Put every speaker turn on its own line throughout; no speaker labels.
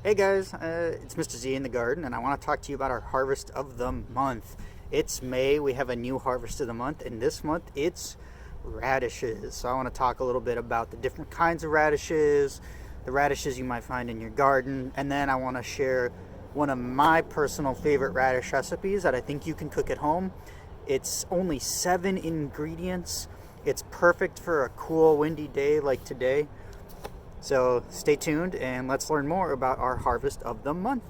Hey guys, it's Mr. Z in the garden, and I want to talk to you about our harvest of the month. It's May, we have a new harvest of the month, and this month it's radishes. So I want to talk a little bit about the different kinds of radishes, the radishes you might find in your garden, and then I want to share one of my personal favorite radish recipes that I think you can cook at home. It's only 7 ingredients. It's perfect for a cool, windy day like today. So stay tuned and let's learn more about our harvest of the month.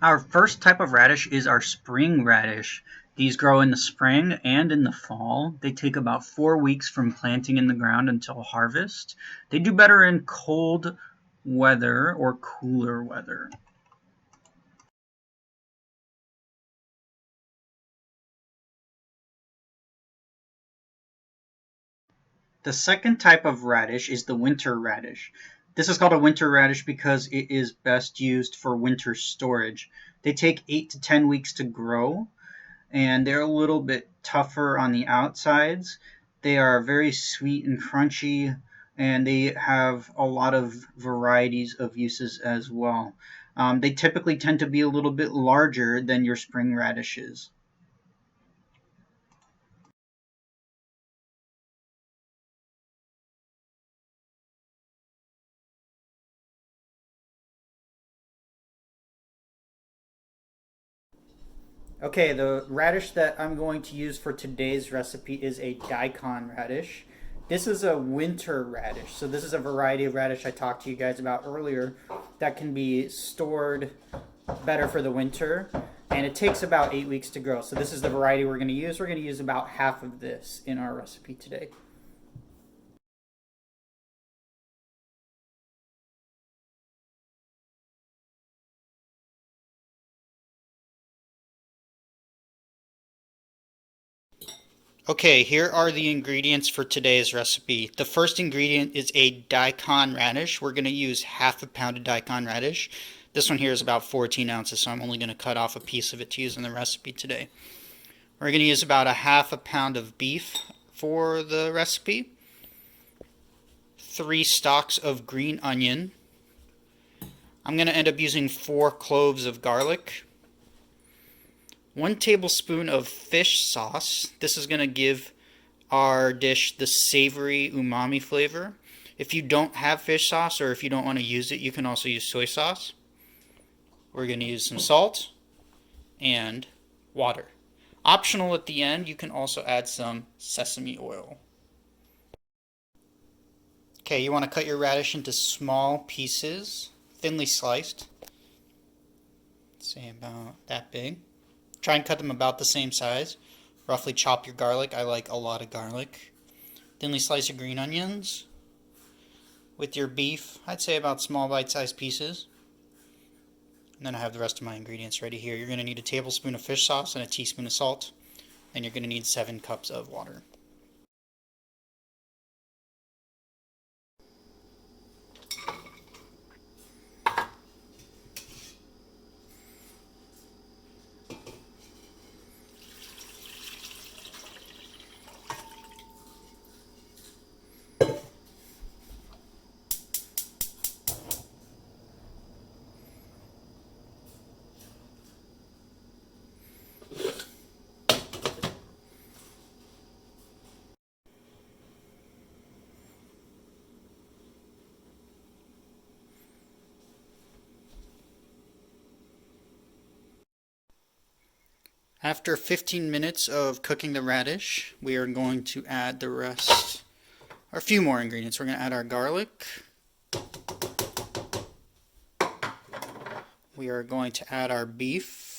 Our first type of radish is our spring radish. These grow in the spring and in the fall. They take about 4 weeks from planting in the ground until harvest. They do better in cold weather or cooler weather. The second type of radish is the winter radish. This is called a winter radish because it is best used for winter storage. They take 8 to 10 weeks to grow, and they're a little bit tougher on the outsides. They are very sweet and crunchy, and they have a lot of varieties of uses as well. They typically tend to be a little bit larger than your spring radishes.
Okay, the radish that I'm going to use for today's recipe is a daikon radish. This is a winter radish. So this is a variety of radish I talked to you guys about earlier that can be stored better for the winter, and it takes about 8 weeks to grow. So this is the variety we're going to use. We're going to use about half of this in our recipe today. Okay, here are the ingredients for today's recipe. The first ingredient is a daikon radish. We're going to use half a pound of daikon radish. This one here is about 14 ounces, so I'm only going to cut off a piece of it to use in the recipe today. We're going to use about a half a pound of beef for the recipe, 3 stalks of green onion. I'm going to end up using 4 cloves of garlic, 1 tablespoon of fish sauce. This is going to give our dish the savory umami flavor. If you don't have fish sauce, or if you don't want to use it, you can also use soy sauce. We're going to use some salt and water. Optional at the end, you can also add some sesame oil. Okay, you want to cut your radish into small pieces, thinly sliced. Say about that big. Try and cut them about the same size. Roughly chop your garlic. I like a lot of garlic. Thinly slice your green onions. With your beef, I'd say about small bite-sized pieces. And then I have the rest of my ingredients ready here. You're going to need a tablespoon of fish sauce and a teaspoon of salt. And you're going to need 7 cups of water. After 15 minutes of cooking the radish, we are going to add the rest, or a few more ingredients. We're going to add our garlic. We are going to add our beef.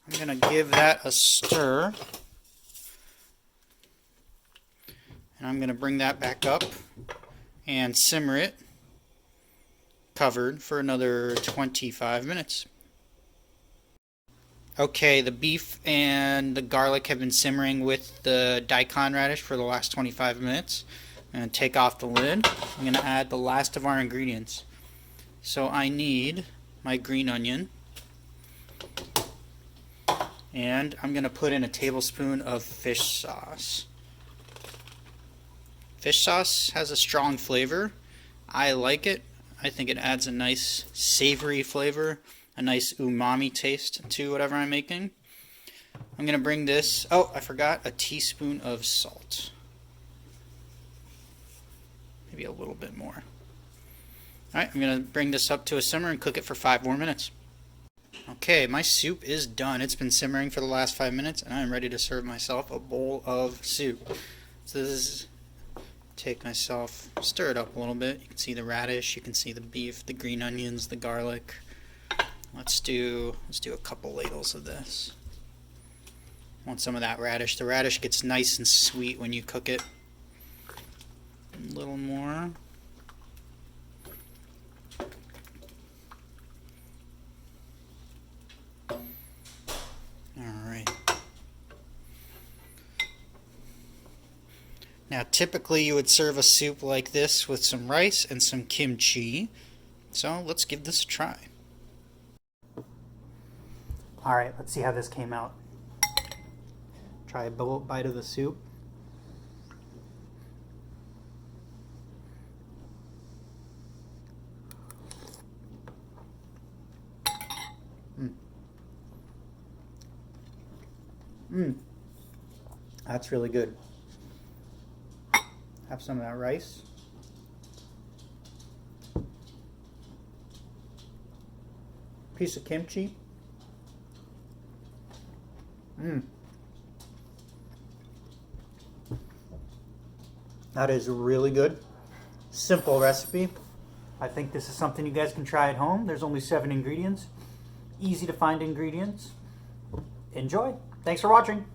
I'm going to give that a stir. And I'm going to bring that back up and simmer it covered for another 25 minutes. Okay, the beef and the garlic have been simmering with the daikon radish for the last 25 minutes. I'm going to take off the lid. I'm going to add the last of our ingredients. So I need my green onion. And I'm going to put in a tablespoon of fish sauce. Fish sauce has a strong flavor. I like it. I think it adds a nice savory flavor, a nice umami taste to whatever I'm making. I'm going to bring this, oh, I forgot, a teaspoon of salt. Maybe a little bit more. Alright, I'm going to bring this up to a simmer and cook it for 5 more minutes. Okay, my soup is done. It's been simmering for the last 5 minutes, and I'm ready to serve myself a bowl of soup. So this is, take myself, stir it up a little bit. You can see the radish, you can see the beef, the green onions, the garlic. Let's do a couple ladles of this. Want some of that radish. The radish gets nice and sweet when you cook it. A little more. Alright. Now typically you would serve a soup like this with some rice and some kimchi. So let's give this a try. Alright, let's see how this came out. Try a bite of the soup. That's really good. Have some of that rice. Piece of kimchi. That is really good. Simple recipe. I think this is something you guys can try at home. There's only 7 ingredients. Easy to find ingredients. Enjoy. Thanks for watching.